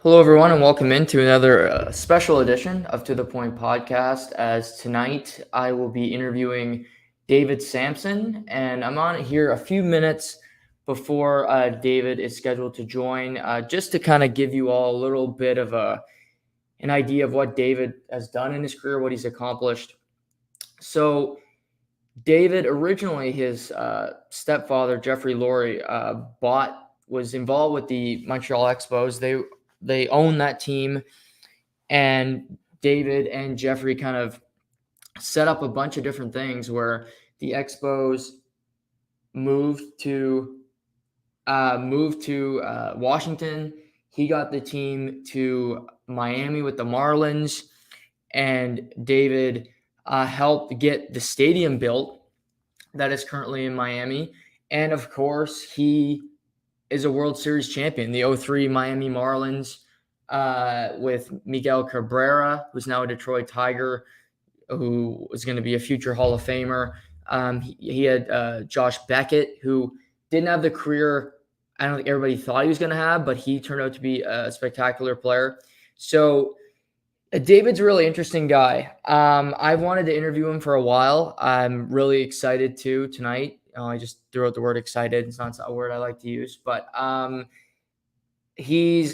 Hello, everyone, and welcome into another special edition of To The Point podcast. As tonight, I will be interviewing David Samson, and I'm on here a few minutes before David is scheduled to join, just to kind of give you all a little bit of an idea of what David has done in his career, what he's accomplished. So, David originally, his stepfather Jeffrey Laurie was involved with the Montreal Expos. They own that team, and David and Jeffrey kind of set up a bunch of different things where the Expos moved to Washington. He got the team to Miami with the Marlins, and David helped get the stadium built that is currently in Miami. And of course, he is a World Series champion, the 2003 Miami Marlins, with Miguel Cabrera, who's now a Detroit Tiger, who was going to be a future Hall of Famer. He had Josh Beckett, who didn't have the career I don't think everybody thought he was going to have, but he turned out to be a spectacular player. So David's a really interesting guy. I've wanted to interview him for a while. I'm really excited to tonight. I just threw out the word excited. It's not a word I like to use, but he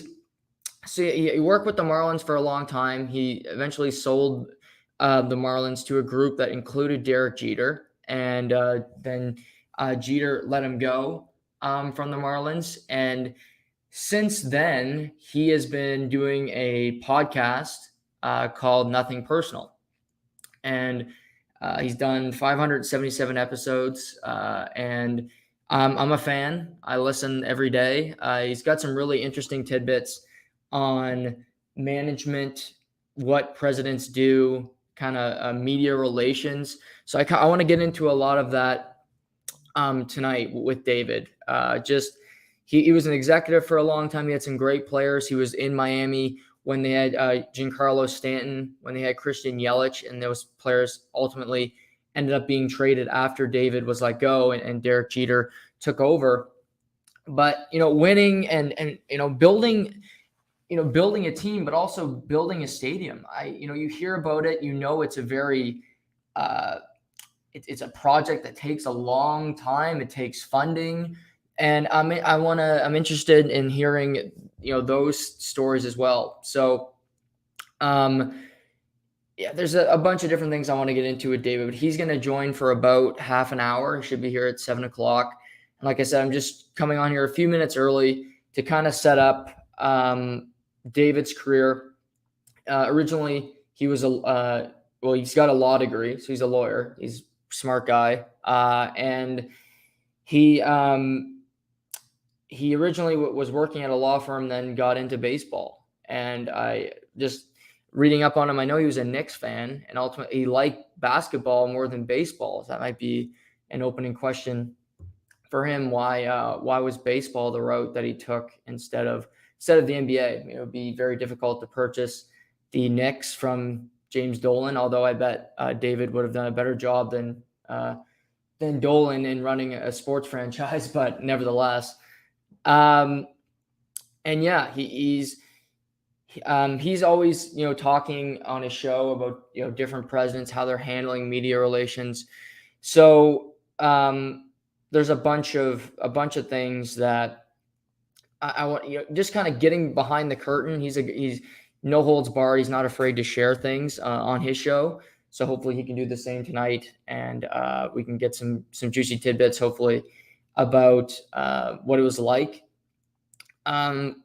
worked with the Marlins for a long time. He eventually sold the Marlins to a group that included Derek Jeter, and then Jeter let him go from the Marlins. And since then, he has been doing a podcast called Nothing Personal. And he's done 577 episodes, and I'm a fan. I listen every day. He's got some really interesting tidbits on management, what presidents do, kind of media relations. So I want to get into a lot of that tonight with David. He was an executive for a long time. He had some great players. He was in Miami when they had Giancarlo Stanton, when they had Christian Yelich, and those players ultimately ended up being traded after David was let go and Derek Jeter took over. But, winning and building a team, but also building a stadium. You hear about it, it's a very, it's a project that takes a long time. It takes funding. And I'm interested in hearing, those stories as well. So, there's a bunch of different things I want to get into with David, but he's going to join for about half an hour. He should be here at 7:00. And like I said, I'm just coming on here a few minutes early to kind of set up David's career. Originally, he was he's got a law degree, so he's a lawyer. He's a smart guy. And he originally was working at a law firm, then got into baseball. And I just reading up on him, I know he was a Knicks fan, and ultimately he liked basketball more than baseball. So that might be an opening question for him. Why was baseball the route that he took instead of the NBA? It would be very difficult to purchase the Knicks from James Dolan, although I bet David would have done a better job than Dolan in running a sports franchise, but nevertheless. And yeah, he's always, talking on his show about, different presidents, how they're handling media relations. So there's a bunch of things that I want, just kind of getting behind the curtain. He's no holds barred. He's not afraid to share things on his show. So hopefully he can do the same tonight, and we can get some juicy tidbits, hopefully, about what it was like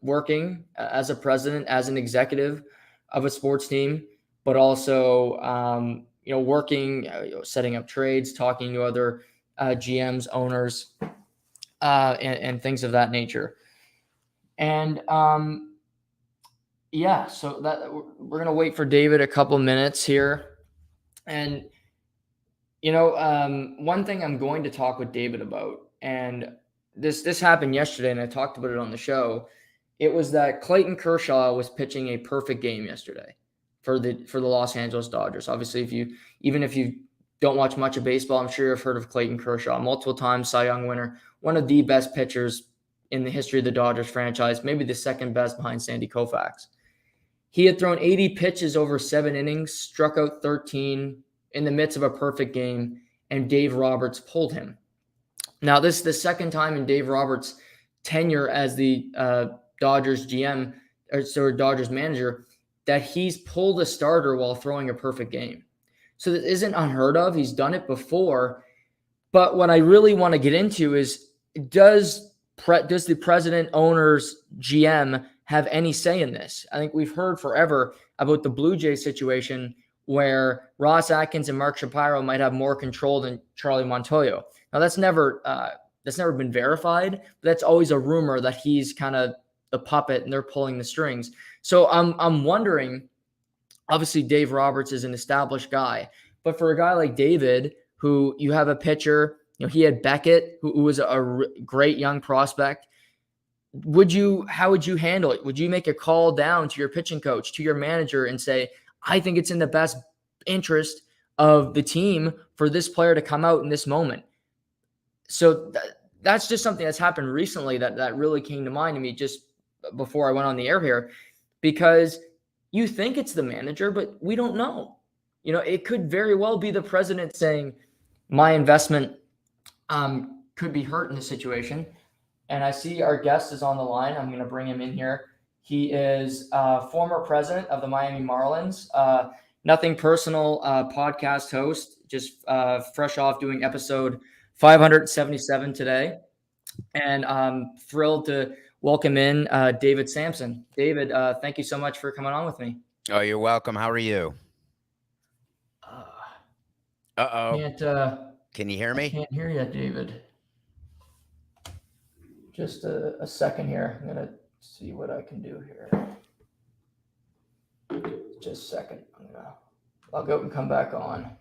working as a president, as an executive of a sports team, but also, working, setting up trades, talking to other GMs, owners, and things of that nature. And so that we're going to wait for David a couple minutes here. And, one thing I'm going to talk with David about, and this happened yesterday, and I talked about it on the show. It was that Clayton Kershaw was pitching a perfect game yesterday for the Los Angeles Dodgers. Obviously, even if you don't watch much of baseball, I'm sure you've heard of Clayton Kershaw, multiple-time Cy Young winner, one of the best pitchers in the history of the Dodgers franchise, maybe the second best behind Sandy Koufax. He had thrown 80 pitches over 7 innings, struck out 13 in the midst of a perfect game, and Dave Roberts pulled him. Now, this is the second time in Dave Roberts' tenure as the Dodgers GM, or Dodgers manager, that he's pulled a starter while throwing a perfect game. So this isn't unheard of. He's done it before. But what I really want to get into is, does the president, owners, GM have any say in this? I think we've heard forever about the Blue Jays situation where Ross Atkins and Mark Shapiro might have more control than Charlie Montoyo. Now, that's never been verified, but that's always a rumor that he's kind of the puppet and they're pulling the strings. So I'm wondering, obviously Dave Roberts is an established guy, but for a guy like David, who you have a pitcher, he had Beckett, who was a great young prospect. How would you handle it? Would you make a call down to your pitching coach, to your manager, and say, I think it's in the best interest of the team for this player to come out in this moment? So that's just something that's happened recently that really came to mind to me just before I went on the air here, because you think it's the manager, but we don't know. It could very well be the president saying, my investment could be hurt in this situation. And I see our guest is on the line. I'm going to bring him in here. He is former president of the Miami Marlins, Nothing Personal podcast host, just fresh off doing episode 577 today. And I'm thrilled to welcome in David Samson. David, thank you so much for coming on with me. Oh, you're welcome. How are you? Can you hear me? I can't hear you, David. Just a second here. I'm going to see what I can do here. Just a second. I'll go and come back on.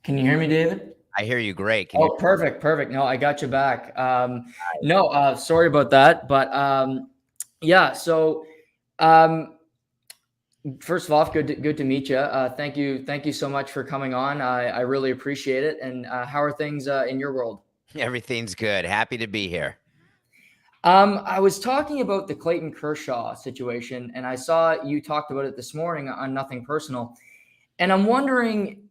Can you hear me, David? I hear you great. Perfect. No, I got you back. Sorry about that. But yeah, so first of all, good to meet you. Thank you so much for coming on. I really appreciate it. And how are things in your world? Everything's good. Happy to be here. I was talking about the Clayton Kershaw situation, and I saw you talked about it this morning on Nothing Personal. And I'm wondering,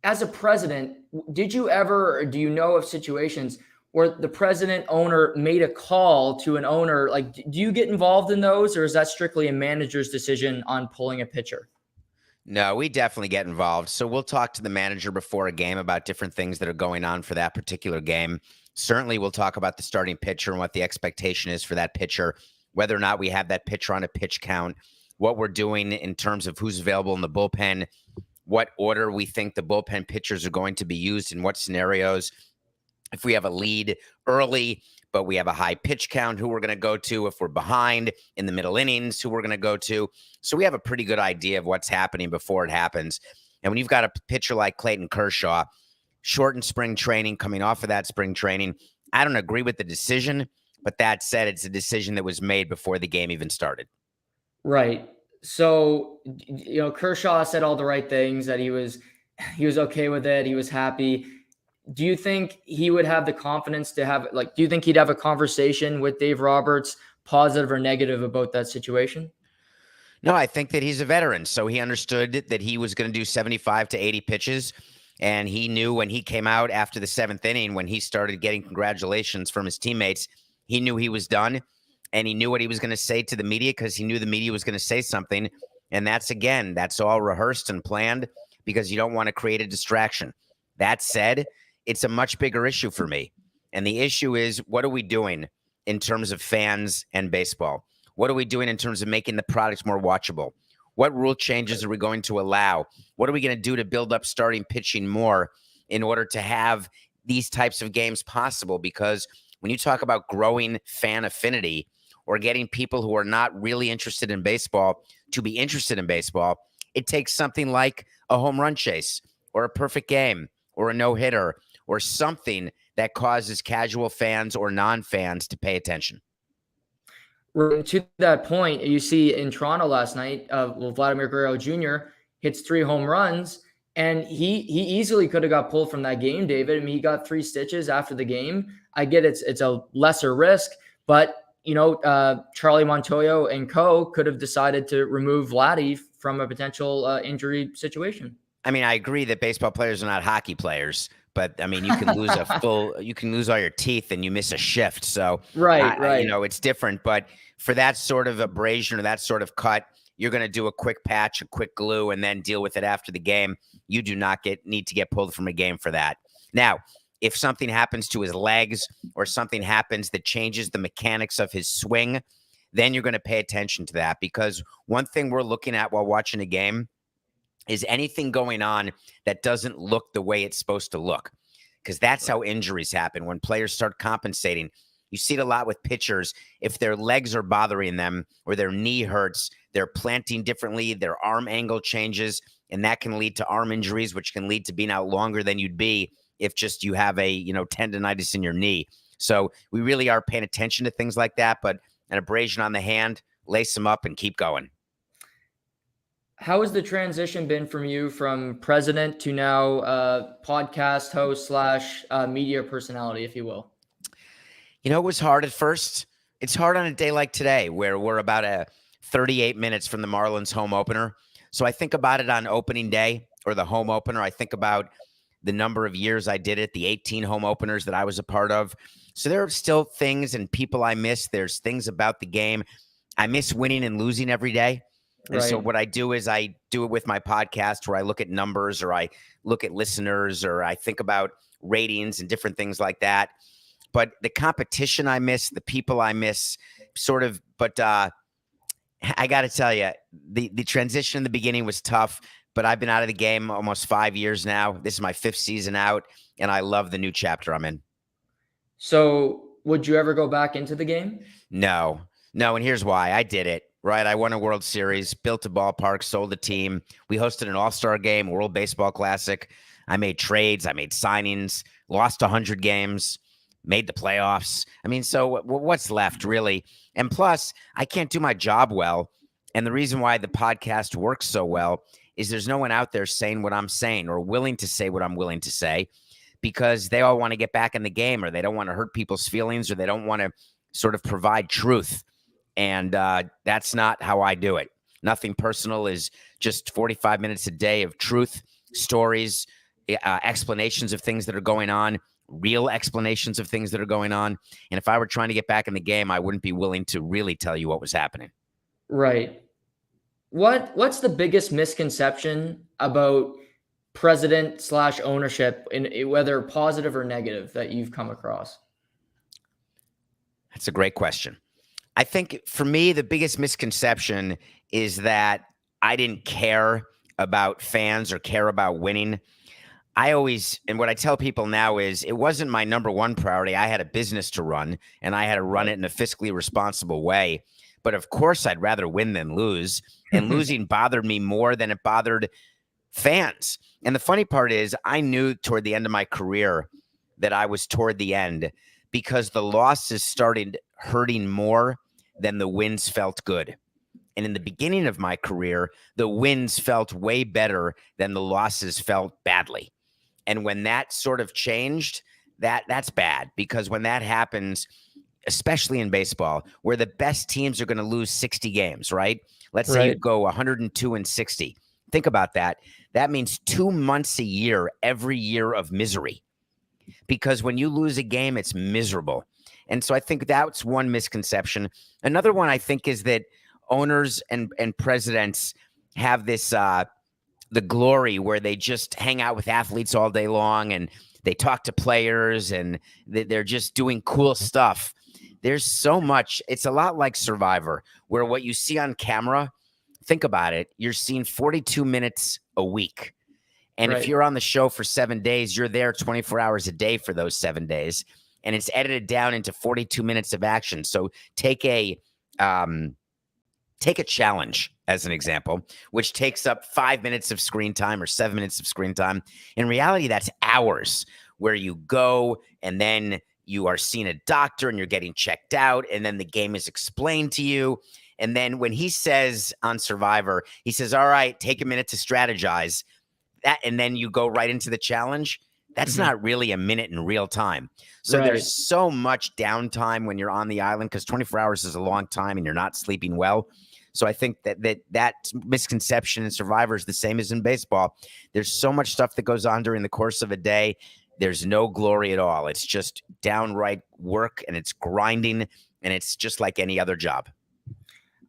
as a president, did you ever, or do you know of situations where the president owner made a call to an owner? Like, do you get involved in those, or is that strictly a manager's decision on pulling a pitcher? No, we definitely get involved. So we'll talk to the manager before a game about different things that are going on for that particular game. Certainly we'll talk about the starting pitcher and what the expectation is for that pitcher, whether or not we have that pitcher on a pitch count, what we're doing in terms of who's available in the bullpen, what order we think the bullpen pitchers are going to be used in what scenarios. If we have a lead early, but we have a high pitch count, who we're going to go to. If we're behind in the middle innings, who we're going to go to. So we have a pretty good idea of what's happening before it happens. And when you've got a pitcher like Clayton Kershaw, shortened spring training, coming off of that spring training, I don't agree with the decision, but that said, it's a decision that was made before the game even started. Right. So, Kershaw said all the right things, that he was okay with it. He was happy. Do you think he would have the confidence to have, do you think he'd have a conversation with Dave Roberts, positive or negative, about that situation? No, I think that he's a veteran. So he understood that he was going to do 75 to 80 pitches. And he knew when he came out after the 7th inning, when he started getting congratulations from his teammates, he knew he was done. And he knew what he was going to say to the media because he knew the media was going to say something. And that's all rehearsed and planned because you don't want to create a distraction. That said, it's a much bigger issue for me. And the issue is, what are we doing in terms of fans and baseball? What are we doing in terms of making the product more watchable? What rule changes are we going to allow? What are we going to do to build up starting pitching more in order to have these types of games possible? Because when you talk about growing fan affinity or getting people who are not really interested in baseball to be interested in baseball, it takes something like a home run chase or a perfect game or a no-hitter or something that causes casual fans or non-fans to pay attention. To that point, you see in Toronto last night, Vladimir Guerrero Jr. hits 3 home runs, and he easily could have got pulled from that game, David. I mean, he got 3 stitches after the game. I get it's a lesser risk, but Charlie Montoyo and co. could have decided to remove Vladdy from a potential injury situation. I mean, I agree that baseball players are not hockey players, but I mean, you can lose you can lose all your teeth and you miss a shift. So, right. It's different. But for that sort of abrasion or that sort of cut, you're going to do a quick patch, a quick glue, and then deal with it after the game. You do not need to get pulled from a game for that. Now, if something happens to his legs or something happens that changes the mechanics of his swing, then you're going to pay attention to that. Because one thing we're looking at while watching a game is anything going on that doesn't look the way it's supposed to look, because that's how injuries happen when players start compensating. You see it a lot with pitchers. If their legs are bothering them or their knee hurts, they're planting differently, their arm angle changes, and that can lead to arm injuries, which can lead to being out longer than you'd be if just you have a tendonitis in your knee. So we really are paying attention to things like that, but an abrasion on the hand, lace them up and keep going. How has the transition been from you from president to now podcast host / media personality, if you will? It was hard at first. It's hard on a day like today where we're about 38 minutes from the Marlins home opener. So I think about it on opening day or the home opener. I think about the number of years I did it, the 18 home openers that I was a part of. So there are still things and people I miss. There's things about the game. I miss winning and losing every day. And so what I do is I do it with my podcast where I look at numbers or I look at listeners or I think about ratings and different things like that. But the competition I miss, the people I miss sort of, but I got to tell you, the transition in the beginning was tough, but I've been out of the game almost 5 years now. This is my 5th season out, and I love the new chapter I'm in. So would you ever go back into the game? No. And here's why. I did it. Right. I won a World Series, built a ballpark, sold a team. We hosted an All-Star game, World Baseball Classic. I made trades. I made signings, lost 100 games, made the playoffs. I mean, so what's left really? And plus, I can't do my job well. And the reason why the podcast works so well is there's no one out there saying what I'm saying or willing to say what I'm willing to say because they all want to get back in the game or they don't want to hurt people's feelings or they don't want to sort of provide truth. And that's not how I do it. Nothing personal, is just 45 minutes a day of truth, stories, explanations of things that are going on, real explanations of things that are going on. And if I were trying to get back in the game, I wouldn't be willing to really tell you what was happening. Right. What's the biggest misconception about president / ownership, whether positive or negative, that you've come across? That's a great question. I think for me, the biggest misconception is that I didn't care about fans or care about winning. And what I tell people now is it wasn't my number one priority. I had a business to run and I had to run it in a fiscally responsible way. But of course, I'd rather win than lose. And losing bothered me more than it bothered fans. And the funny part is I knew toward the end of my career that I was toward the end because the losses started hurting more than the wins felt good. And in the beginning of my career, the wins felt way better than the losses felt badly. And when that sort of changed, that's bad, because when that happens, especially in baseball, where the best teams are going to lose 60 games, right? Let's say you go 102-60. Think about that. That means 2 months a year, every year of misery. Because when you lose a game, it's miserable. And so I think that's one misconception. Another one I think is that owners and presidents have this the glory where they just hang out with athletes all day long and they talk to players and they're just doing cool stuff. There's so much. It's a lot like Survivor, where what you see on camera, think about it, you're seeing 42 minutes a week. And if Right. you're on the show for 7 days, you're there 24 hours a day for those 7 days. And it's edited down into 42 minutes of action. So take a challenge as an example, which takes up 5 minutes of screen time or 7 minutes of screen time. In reality, that's hours where you go and then you are seeing a doctor and you're getting checked out. And then the game is explained to you. And then when he says on Survivor, he says, all right, take a minute to strategize. And then you go right into the challenge. That's not really a minute in real time. So there's so much downtime when you're on the island because 24 hours is a long time and you're not sleeping well. So I think that misconception in Survivor is the same as in baseball. There's so much stuff that goes on during the course of a day. There's no glory at all. It's just downright work and it's grinding and it's just like any other job.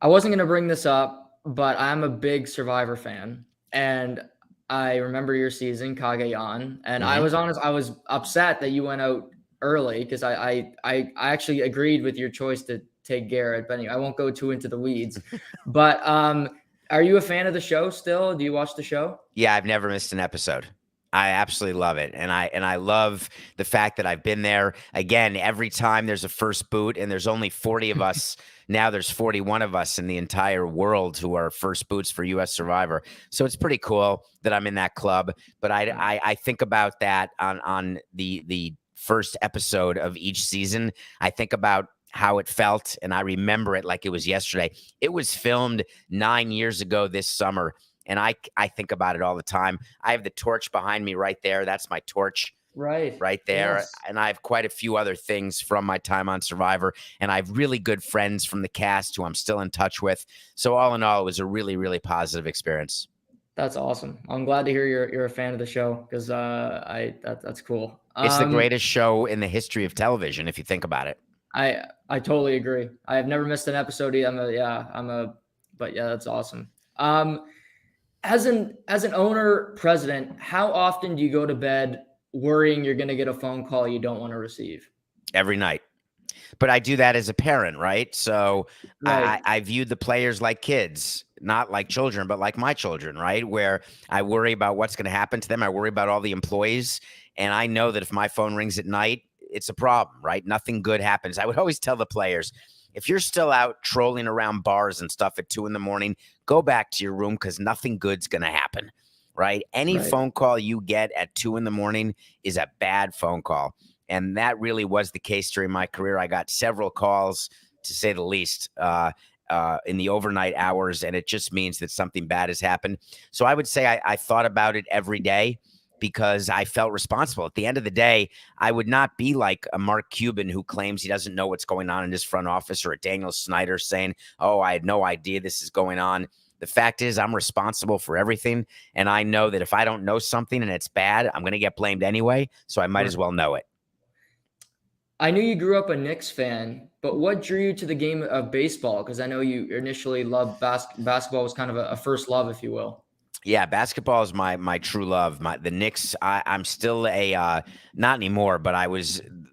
I wasn't going to bring this up, but I'm a big Survivor fan. And I remember your season, Kagayan, and I was honest. I was upset that you went out early because I actually agreed with your choice to take Garrett. But anyway, I won't go too into the weeds. But are you a fan of the show still? Do you watch the show? Yeah, I've never missed an episode. I absolutely love it. And I love the fact that I've been there. Again, every time there's a first boot, and there's only 40 of us. Now there's 41 of us in the entire world who are first boots for U.S. Survivor. So it's pretty cool that I'm in that club. But I think about that on the first episode of each season. I think about how it felt, and I remember it like it was yesterday. It was filmed 9 years ago this summer. And I think about it all the time. I have the torch behind me right there. That's my torch right there. Yes. And I have quite a few other things from my time on Survivor. And I have really good friends from the cast who I'm still in touch with. So all in all, it was a really, really positive experience. That's awesome. I'm glad to hear you're a fan of the show because that's cool. It's the greatest show in the history of television, if you think about it. I totally agree. I have never missed an episode. But yeah, that's awesome. As an owner president, how often do you go to bed worrying you're going to get a phone call you don't want to receive? Every night. But I do that as a parent, right? So I viewed the players like kids, not like children, but like my children, right? Where I worry about what's going to happen to them. I worry about all the employees. And I know that if my phone rings at night, it's a problem, right? Nothing good happens. I would always tell the players, if you're still out trolling around bars and stuff at 2 a.m, go back to your room because nothing good's going to happen, right? Any phone call you get at 2 a.m. is a bad phone call. And that really was the case during my career. I got several calls, to say the least, in the overnight hours, and it just means that something bad has happened. So I would say I thought about it every day because I felt responsible. At the end of the day, I would not be like a Mark Cuban who claims he doesn't know what's going on in his front office, or a Daniel Snyder saying, oh, I had no idea this is going on. The fact is I'm responsible for everything. And I know that if I don't know something and it's bad, I'm going to get blamed anyway. So I might as well know it. I knew you grew up a Knicks fan, but what drew you to the game of baseball? Because I know you initially loved basketball was kind of a first love, if you will. Yeah, basketball is my true love. The Knicks, I'm still not anymore, but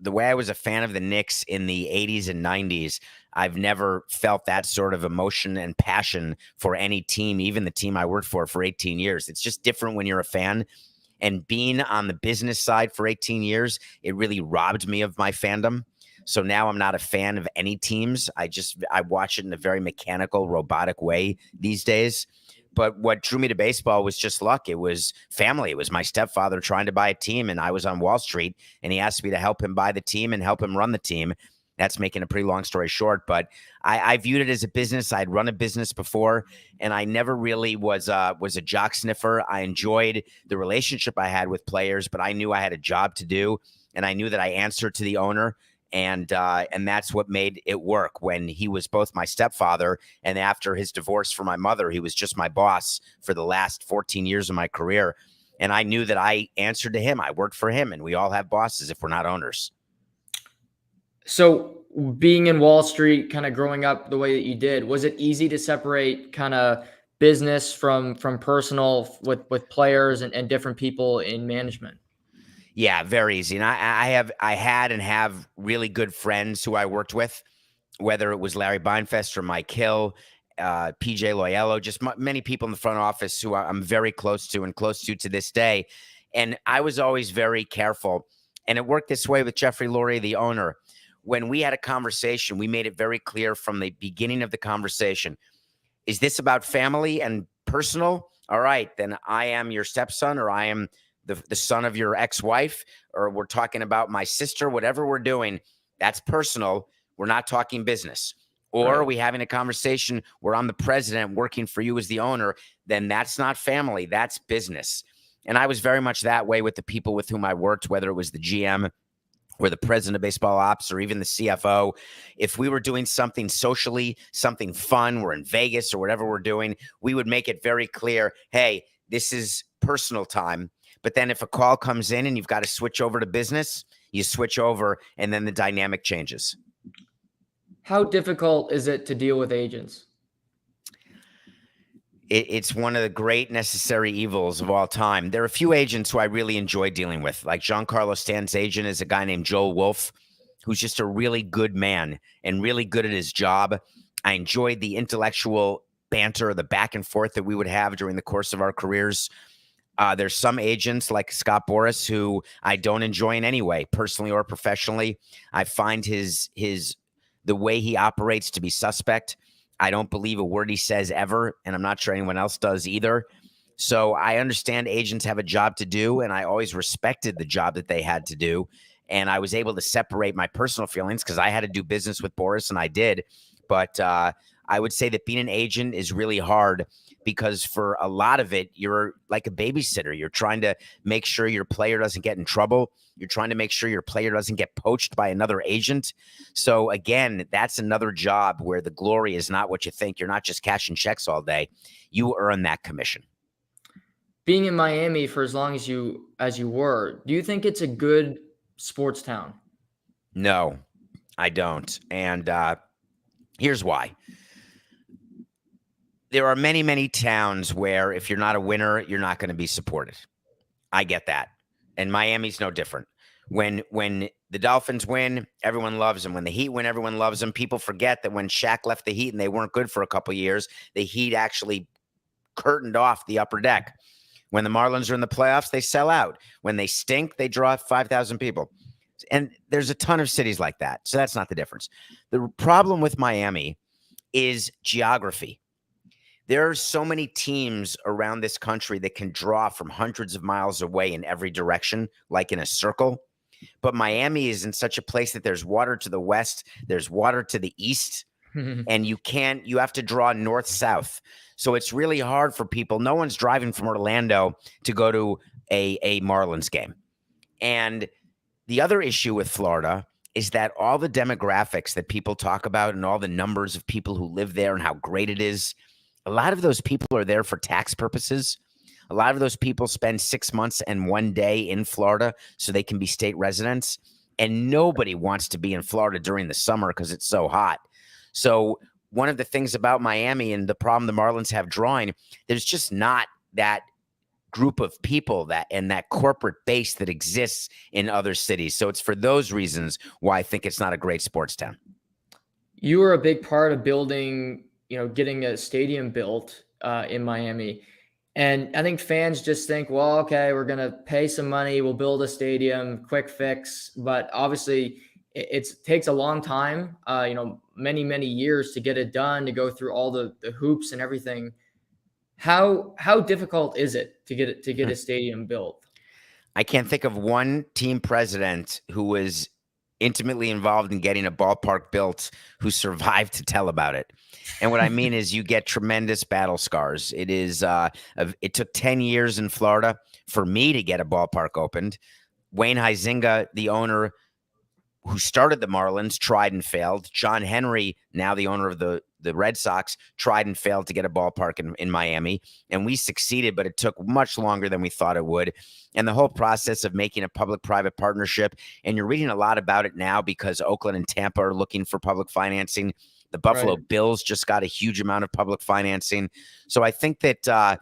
the way I was a fan of the Knicks in the 80s and 90s, I've never felt that sort of emotion and passion for any team, even the team I worked for 18 years. It's just different when you're a fan. And being on the business side for 18 years, it really robbed me of my fandom. So now I'm not a fan of any teams. I watch it in a very mechanical, robotic way these days. But what drew me to baseball was just luck. It was family. It was my stepfather trying to buy a team, and I was on Wall Street, and he asked me to help him buy the team and help him run the team. That's making a pretty long story short, but I viewed it as a business. I'd run a business before, and I never really was a jock sniffer. I enjoyed the relationship I had with players, but I knew I had a job to do, and I knew that I answered to the owner. And that's what made it work. When he was both my stepfather, and after his divorce from my mother, he was just my boss for the last 14 years of my career. And I knew that I answered to him. I worked for him, and we all have bosses if we're not owners. So being in Wall Street, kind of growing up the way that you did, was it easy to separate kind of business from personal with players and different people in management? Yeah, very easy. And I had and have really good friends who I worked with, whether it was Larry Beinfest or Mike Hill, PJ Loyello, just many people in the front office who I'm very close to and close to this day. And I was always very careful. And it worked this way with Jeffrey Lurie, the owner. When we had a conversation, we made it very clear from the beginning of the conversation, is this about family and personal? All right, then I am your stepson, or I am the son of your ex-wife, or we're talking about my sister, whatever we're doing, that's personal. We're not talking business. Or Right. are we having a conversation where I'm the president working for you as the owner? Then that's not family, that's business. And I was very much that way with the people with whom I worked, whether it was the GM or the president of baseball ops or even the CFO. If we were doing something socially, something fun, we're in Vegas or whatever we're doing, we would make it very clear, hey, this is personal time. But then if a call comes in and you've got to switch over to business, you switch over, and then the dynamic changes. How difficult is it to deal with agents? It's one of the great necessary evils of all time. There are a few agents who I really enjoy dealing with. Like Giancarlo Stanton's agent is a guy named Joel Wolf, who's just a really good man and really good at his job. I enjoyed the intellectual banter, the back and forth that we would have during the course of our careers. There's some agents like Scott Boras who I don't enjoy in any way, personally or professionally. I find the way he operates to be suspect. I don't believe a word he says ever, and I'm not sure anyone else does either. So I understand agents have a job to do, and I always respected the job that they had to do. And I was able to separate my personal feelings because I had to do business with Boras, and I did. But I would say that being an agent is really hard because for a lot of it, you're like a babysitter. You're trying to make sure your player doesn't get in trouble. You're trying to make sure your player doesn't get poached by another agent. So again, that's another job where the glory is not what you think. You're not just cashing checks all day. You earn that commission. Being in Miami for as long as you were, do you think it's a good sports town? No, I don't. And here's why. There are many, many towns where if you're not a winner, you're not going to be supported. I get that. And Miami's no different. When the Dolphins win, everyone loves them. When the Heat win, everyone loves them. People forget that when Shaq left the Heat and they weren't good for a couple of years, the Heat actually curtained off the upper deck. When the Marlins are in the playoffs, they sell out. When they stink, they draw 5,000 people. And there's a ton of cities like that. So that's not the difference. The problem with Miami is geography. There are so many teams around this country that can draw from hundreds of miles away in every direction, like in a circle. But Miami is in such a place that there's water to the west, there's water to the east, and you have to draw north-south. So it's really hard for people. No one's driving from Orlando to go to a Marlins game. And the other issue with Florida is that all the demographics that people talk about and all the numbers of people who live there and how great it is, a lot of those people are there for tax purposes. A lot of those people spend 6 months and 1 day in Florida so they can be state residents. And nobody wants to be in Florida during the summer because it's so hot. So one of the things about Miami and the problem the Marlins have drawing, there's just not that group of people that corporate base that exists in other cities. So it's for those reasons why I think it's not a great sports town. You were a big part of building, getting a stadium built in Miami. And I think fans just think, well, okay, we're going to pay some money. We'll build a stadium, quick fix. But obviously it takes a long time, many, many years to get it done, to go through all the hoops and everything. How difficult is it to get a stadium built? I can't think of one team president who was intimately involved in getting a ballpark built who survived to tell about it. And what I mean is you get tremendous battle scars. It took 10 years in Florida for me to get a ballpark opened. Wayne Huizenga, the owner who started the Marlins, tried and failed. John Henry, now the owner of the Red Sox, tried and failed to get a ballpark in Miami. And we succeeded, but it took much longer than we thought it would. And the whole process of making a public-private partnership, and you're reading a lot about it now because Oakland and Tampa are looking for public financing. The Buffalo Bills just got a huge amount of public financing. So I think that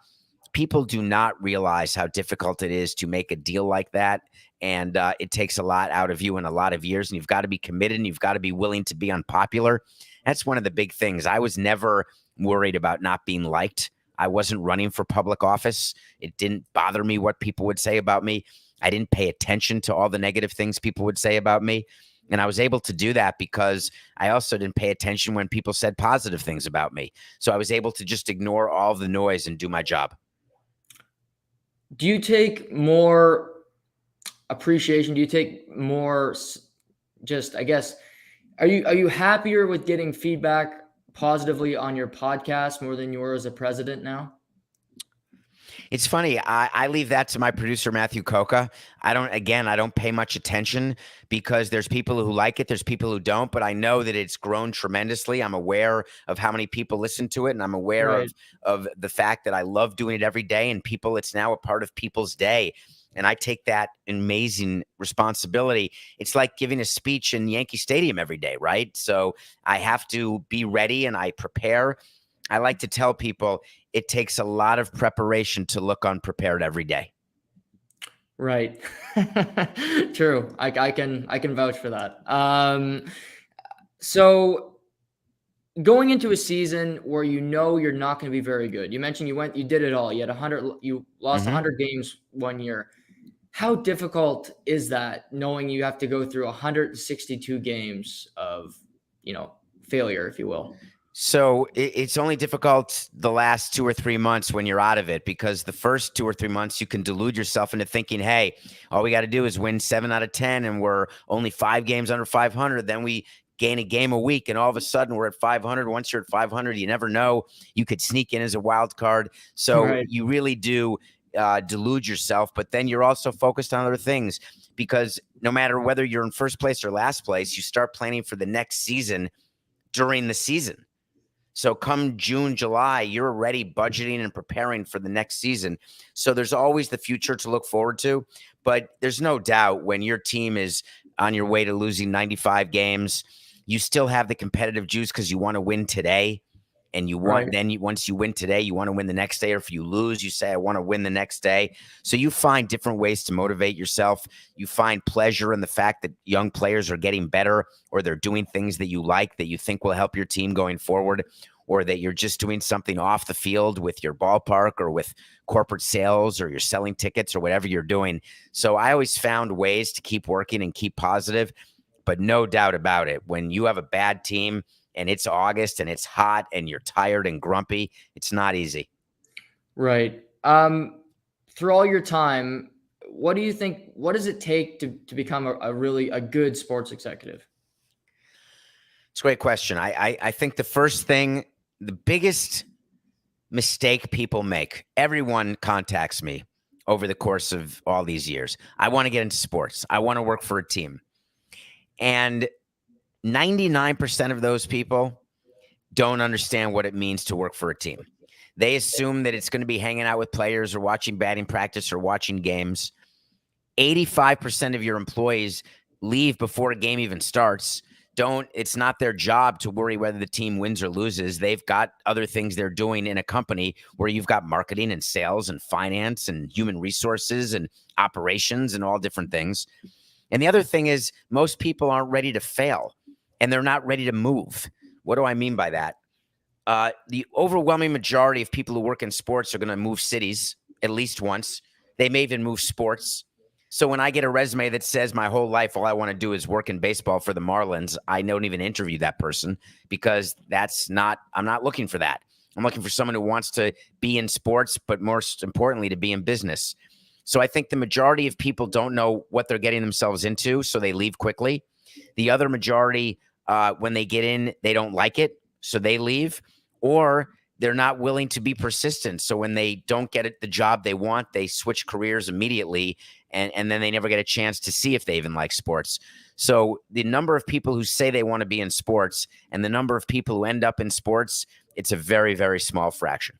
people do not realize how difficult it is to make a deal like that. And it takes a lot out of you in a lot of years. And you've got to be committed and you've got to be willing to be unpopular. That's one of the big things. I was never worried about not being liked. I wasn't running for public office. It didn't bother me what people would say about me. I didn't pay attention to all the negative things people would say about me. And I was able to do that because I also didn't pay attention when people said positive things about me. So I was able to just ignore all the noise and do my job. Do you take more appreciation? Do you take more just, I guess, are you happier with getting feedback positively on your podcast more than you were as a president now? It's funny. I leave that to my producer, Matthew Coca. I don't pay much attention because there's people who like it. There's people who don't, but I know that it's grown tremendously. I'm aware of how many people listen to it. And I'm aware of the fact that I love doing it every day and it's now a part of people's day. And I take that amazing responsibility. It's like giving a speech in Yankee Stadium every day, right? So I have to be ready and I prepare. I like to tell people it takes a lot of preparation to look unprepared every day. Right. True. I can vouch for that. So going into a season where you're not going to be very good. You mentioned you did it all. You lost 100 games one year. How difficult is that knowing you have to go through 162 games of, failure, if you will? So it's only difficult the last 2 or 3 months when you're out of it, because the first 2 or 3 months you can delude yourself into thinking, hey, all we got to do is win 7 out of 10 and we're only 5 games under 500. Then we gain a game a week and all of a sudden we're at 500. Once you're at 500, you never know. You could sneak in as a wild card. So you really do delude yourself, but then you're also focused on other things, because no matter whether you're in first place or last place, you start planning for the next season during the season. So come June, July, you're already budgeting and preparing for the next season. So there's always the future to look forward to. But there's no doubt when your team is on your way to losing 95 games, you still have the competitive juice because you want to win today. And you want once you win today, you want to win the next day. Or if you lose, you say, I want to win the next day. So you find different ways to motivate yourself. You find pleasure in the fact that young players are getting better, or they're doing things that you like, that you think will help your team going forward, or that you're just doing something off the field with your ballpark or with corporate sales, or you're selling tickets or whatever you're doing. So I always found ways to keep working and keep positive. But no doubt about it, when you have a bad team and it's August and it's hot and you're tired and grumpy, it's not easy. Right. Through all your time, what do you think, what does it take to become a really good sports executive? It's a great question. I think the first thing, the biggest mistake people make, everyone contacts me over the course of all these years. I want to get into sports. I want to work for a team. And 99% of those people don't understand what it means to work for a team. They assume that it's going to be hanging out with players or watching batting practice or watching games. 85% of your employees leave before a game even starts. It's not their job to worry whether the team wins or loses. They've got other things they're doing in a company where you've got marketing and sales and finance and human resources and operations and all different things. And the other thing is, most people aren't ready to fail and they're not ready to move. What do I mean by that? The overwhelming majority of people who work in sports are going to move cities at least once. They may even move sports. So when I get a resume that says my whole life, all I want to do is work in baseball for the Marlins, I don't even interview that person, because I'm not looking for that. I'm looking for someone who wants to be in sports, but most importantly, to be in business. So I think the majority of people don't know what they're getting themselves into, so they leave quickly. The other majority, when they get in, they don't like it, so they leave, or they're not willing to be persistent. So when they don't get the job they want, they switch careers immediately, and then they never get a chance to see if they even like sports. So the number of people who say they want to be in sports and the number of people who end up in sports, it's a very, very small fraction.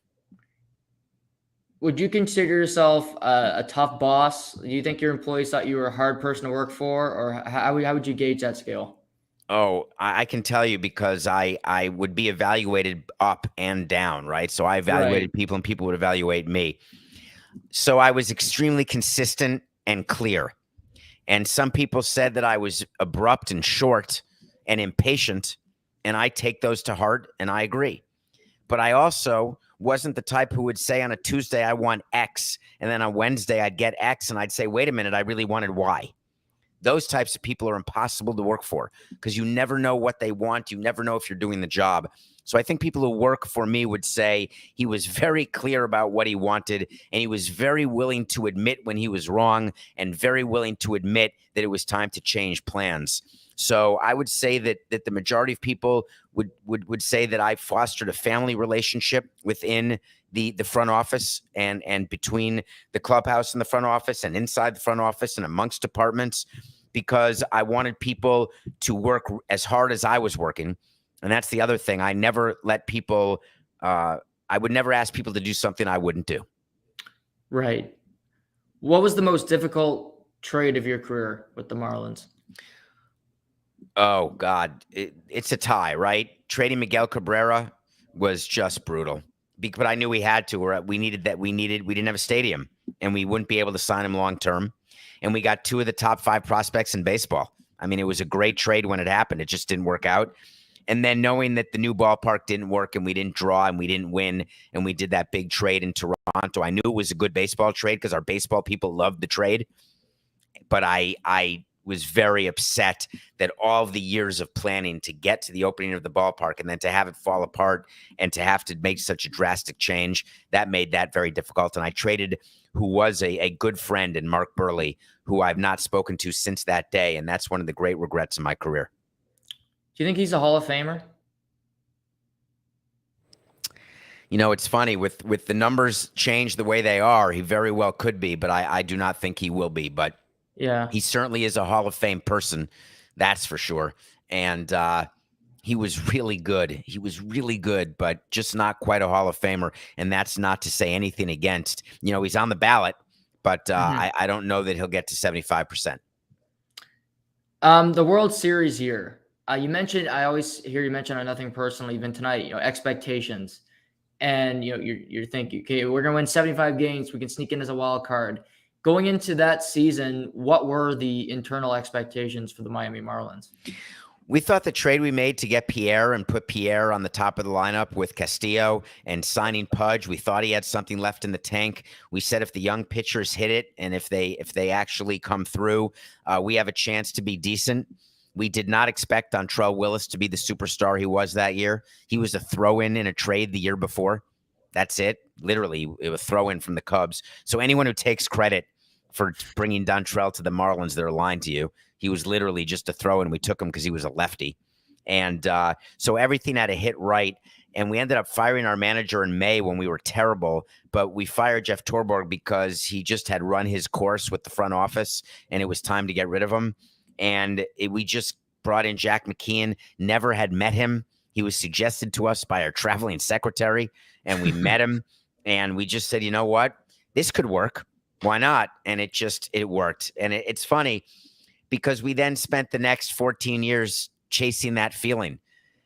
Would you consider yourself a tough boss? Do you think your employees thought you were a hard person to work for, or how would you gauge that scale? Oh, I can tell you because I would be evaluated up and down, right? So I Right. evaluated people and people would evaluate me. So I was extremely consistent and clear. And some people said that I was abrupt and short and impatient. And I take those to heart and I agree. But I also wasn't the type who would say on a Tuesday, I want X. And then on Wednesday, I'd get X. And I'd say, wait a minute, I really wanted Y. Those types of people are impossible to work for because you never know what they want. You never know if you're doing the job. So I think people who work for me would say he was very clear about what he wanted, and he was very willing to admit when he was wrong and very willing to admit that it was time to change plans. So I would say that the majority of people would say that I fostered a family relationship within the front office and between the clubhouse and the front office and inside the front office and amongst departments, because I wanted people to work as hard as I was working. And that's the other thing. I never let people, I would never ask people to do something I wouldn't do. Right. What was the most difficult trade of your career with the Marlins? Oh God, it's a tie, right? Trading Miguel Cabrera was just brutal, but I knew we had to, or we didn't have a stadium and we wouldn't be able to sign him long term. And we got two of the top 5 prospects in baseball. I mean, it was a great trade when it happened. It just didn't work out. And then knowing that the new ballpark didn't work and we didn't draw and we didn't win and we did that big trade in Toronto, I knew it was a good baseball trade because our baseball people loved the trade. But I was very upset that all of the years of planning to get to the opening of the ballpark and then to have it fall apart and to have to make such a drastic change, that made that very difficult. And I traded who was a good friend in Mark Burley, who I've not spoken to since that day. And that's one of the great regrets in my career. Do you think he's a Hall of Famer? You know, it's funny with the numbers change the way they are. He very well could be, but I do not think he will be. But Yeah. he certainly is a Hall of Fame person, that's for sure. And he was really good. He was really good, but just not quite a Hall of Famer. And that's not to say anything against. You know, he's on the ballot, but I don't know that he'll get to 75%. The World Series year. You mentioned. I always hear you mention on Nothing Personal, even tonight. Expectations, and you're thinking, okay, we're gonna win 75 games. We can sneak in as a wild card. Going into that season, what were the internal expectations for the Miami Marlins? We thought the trade we made to get Pierre and put Pierre on the top of the lineup with Castillo and signing Pudge, we thought he had something left in the tank. We said if the young pitchers hit it and if they actually come through, we have a chance to be decent. We did not expect Dontrell Willis to be the superstar he was that year. He was a throw-in in a trade the year before. That's it. Literally, it was a throw-in from the Cubs. So anyone who takes credit for bringing Dontrell to the Marlins, they're lying to you. He was literally just a throw-in. We took him because he was a lefty. And so everything had to hit right. And we ended up firing our manager in May when we were terrible. But we fired Jeff Torborg because he just had run his course with the front office, and it was time to get rid of him. And we just brought in Jack McKeon, never had met him. He was suggested to us by our traveling secretary, and we met him. And we just said, you know what? This could work. Why not? And it worked. And it's funny because we then spent the next 14 years chasing that feeling.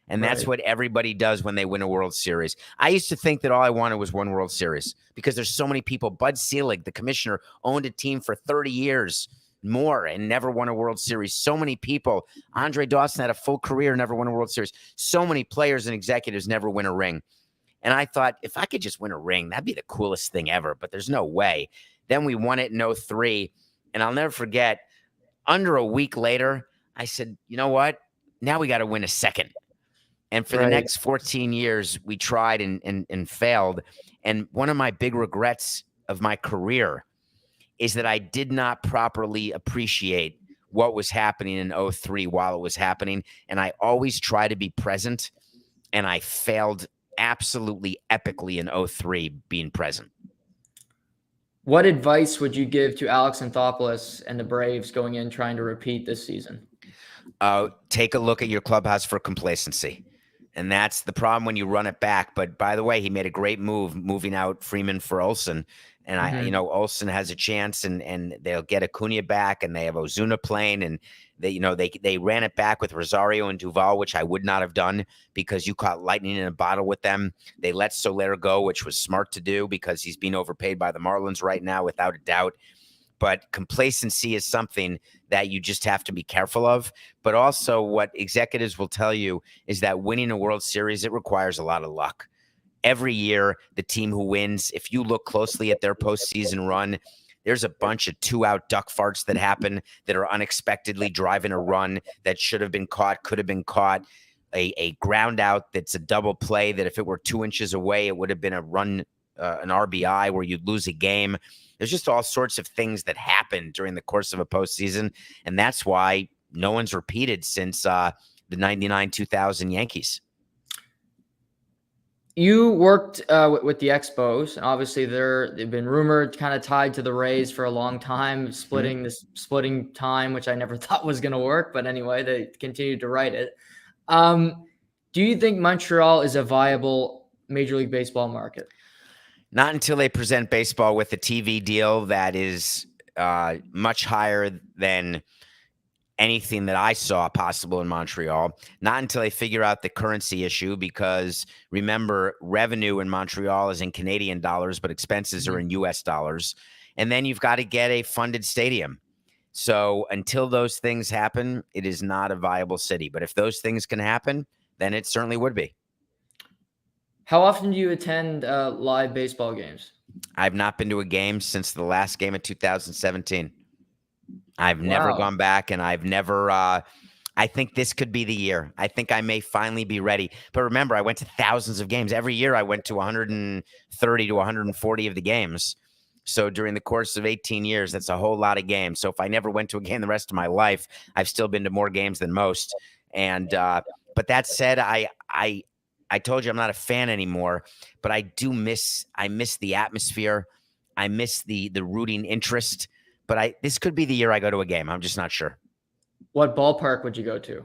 And that's what everybody does when they win a World Series. I used to think that all I wanted was one World Series because there's so many people. Bud Selig, the commissioner, owned a team for 30 years more and never won a World Series. So many people. Andre Dawson had a full career, never won a World Series. So many players and executives never win a ring. And I thought, if I could just win a ring, that'd be the coolest thing ever. But there's no way. Then we won it in 2003. And I'll never forget, under a week later, I said, you know what? Now we got to win a second. And for the next 14 years, we tried and failed. And one of my big regrets of my career is that I did not properly appreciate what was happening in 2003 while it was happening. And I always try to be present. And I failed absolutely epically in 2003 being present. What advice would you give to Alex Anthopoulos and the Braves going in trying to repeat this season? Take a look at your clubhouse for complacency. And that's the problem when you run it back. But by the way, he made a great move moving out Freeman for Olsen. And Olsen has a chance, and they'll get Acuna back, and they have Ozuna playing, and they ran it back with Rosario and Duvall, which I would not have done because you caught lightning in a bottle with them. They let Soler go, which was smart to do because he's being overpaid by the Marlins right now, without a doubt. But complacency is something that you just have to be careful of. But also what executives will tell you is that winning a World Series, it requires a lot of luck. Every year, the team who wins, if you look closely at their postseason run, there's a bunch of 2-out duck farts that happen that are unexpectedly driving a run that should have been caught, could have been caught. A ground out that's a double play that if it were 2 inches away, it would have been a run, an RBI where you'd lose a game. There's just all sorts of things that happen during the course of a postseason, and that's why no one's repeated since the 99-2000 Yankees. You worked with the Expos, and obviously they've been rumored kind of tied to the Rays for a long time, splitting time, which I never thought was going to work. But anyway, they continued to write it. Do you think Montreal is a viable Major League Baseball market? Not until they present baseball with a TV deal that is much higher than anything that I saw possible in Montreal. Not until they figure out the currency issue, because remember, revenue in Montreal is in Canadian dollars, but expenses are in US dollars. And then you've got to get a funded stadium. So until those things happen, it is not a viable city. But if those things can happen, then it certainly would be. How often do you attend live baseball games? I've not been to a game since the last game of 2017. I've never gone back, and I've never I think this could be the year. I think I may finally be ready. But remember, I went to thousands of games. Every year I went to 130 to 140 of the games. So during the course of 18 years, that's a whole lot of games. So if I never went to a game the rest of my life, I've still been to more games than most. And but that said, I told you I'm not a fan anymore, but I miss the atmosphere. I miss the rooting interest. But this could be the year I go to a game. I'm just not sure. What ballpark would you go to?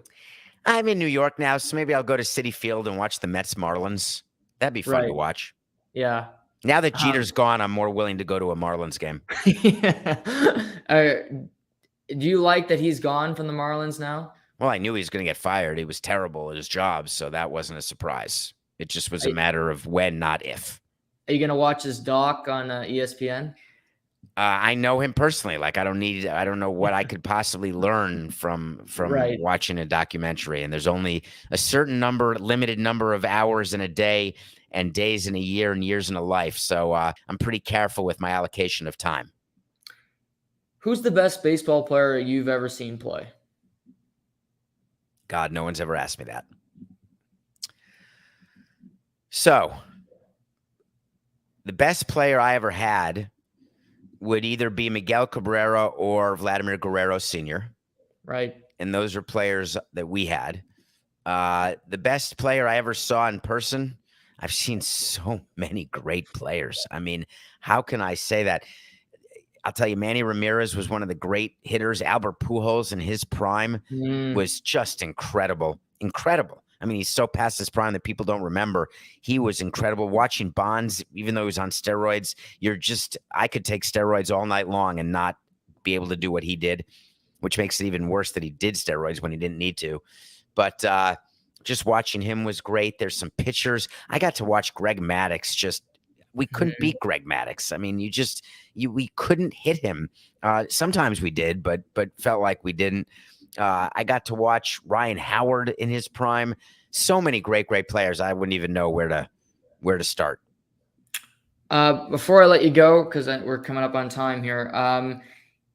I'm in New York now, so maybe I'll go to Citi Field and watch the Mets Marlins. That'd be fun to watch. Yeah. Now that Jeter's gone, I'm more willing to go to a Marlins game. Do you like that he's gone from the Marlins now? Well, I knew he was going to get fired. He was terrible at his job, so that wasn't a surprise. It just was a matter of when, not if. Are you going to watch his doc on ESPN? I know him personally. Like, I don't know what I could possibly learn from watching a documentary. And there's only a certain limited number of hours in a day, and days in a year, and years in a life. So I'm pretty careful with my allocation of time. Who's the best baseball player you've ever seen play? God, no one's ever asked me that. So the best player I ever had would either be Miguel Cabrera or Vladimir Guerrero Sr. Right. And those are players that we had. The best player I ever saw in person, I've seen so many great players. I mean, how can I say that? I'll tell you, Manny Ramirez was one of the great hitters. Albert Pujols in his prime was just incredible. Incredible. I mean, he's so past his prime that people don't remember. He was incredible. Watching Bonds, even though he was on steroids, I could take steroids all night long and not be able to do what he did, which makes it even worse that he did steroids when he didn't need to. But just watching him was great. There's some pitchers. I got to watch Greg Maddux. We couldn't beat Greg Maddux. I mean, we couldn't hit him. Sometimes we did, but felt like we didn't. I got to watch Ryan Howard in his prime. So many great players. I wouldn't even know where to start. Before I let you go, because we're coming up on time here.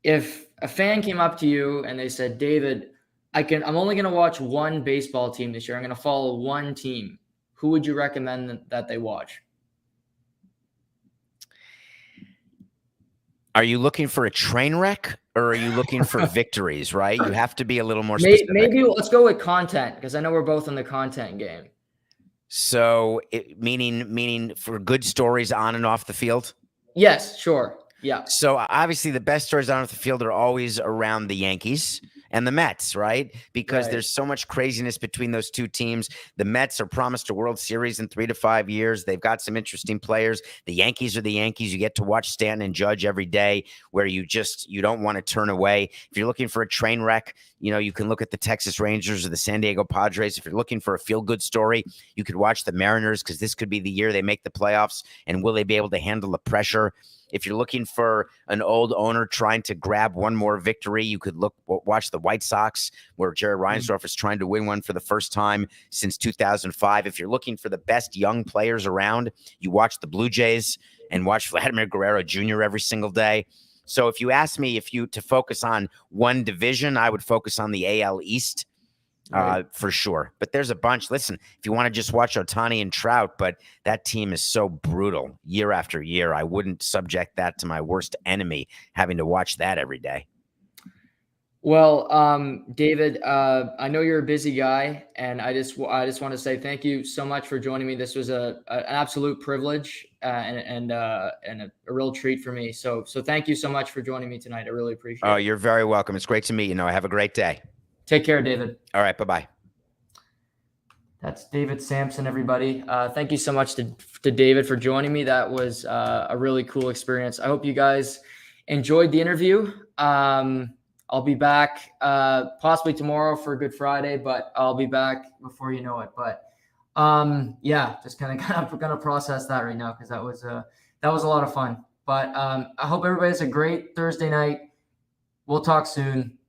If a fan came up to you and they said, David, I'm only going to watch one baseball team this year. I'm going to follow one team. Who would you recommend that they watch? Are you looking for a train wreck, or are you looking for victories, right? You have to be a little more specific. Maybe let's go with content, because I know we're both in the content game. So meaning for good stories on and off the field? Yes, sure. Yeah. So obviously the best stories on the field are always around the Yankees and the Mets, right? Because Right. there's so much craziness between those two teams. The Mets are promised a World Series in 3 to 5 years. They've got some interesting players. The Yankees are the Yankees. You get to watch Stanton and Judge every day, where you don't want to turn away. If you're looking for a train wreck, you can look at the Texas Rangers or the San Diego Padres. If you're looking for a feel-good story, you could watch the Mariners, because this could be the year they make the playoffs. And will they be able to handle the pressure? If you're looking for an old owner trying to grab one more victory, you could watch the White Sox, where Jerry Reinsdorf is trying to win one for the first time since 2005. If you're looking for the best young players around, you watch the Blue Jays and watch Vladimir Guerrero Jr. every single day. So if you ask me to focus on one division, I would focus on the AL East. Right. For sure. But there's a bunch. Listen, if you want to just watch Ohtani and Trout, but that team is so brutal year after year, I wouldn't subject that to my worst enemy, having to watch that every day. Well, David, I know you're a busy guy, and I just want to say thank you so much for joining me. This was an absolute privilege and a real treat for me. So thank you so much for joining me tonight. I really appreciate it. Oh, you're very welcome. It's great to meet you. Have a great day. Take care, David. All right. Bye-bye. That's David Samson, everybody. Thank you so much to David for joining me. That was a really cool experience. I hope you guys enjoyed the interview. I'll be back possibly tomorrow for Good Friday, but I'll be back before you know it. But yeah, just kind of gonna process that right now, because that was a lot of fun. But I hope everybody has a great Thursday night. We'll talk soon.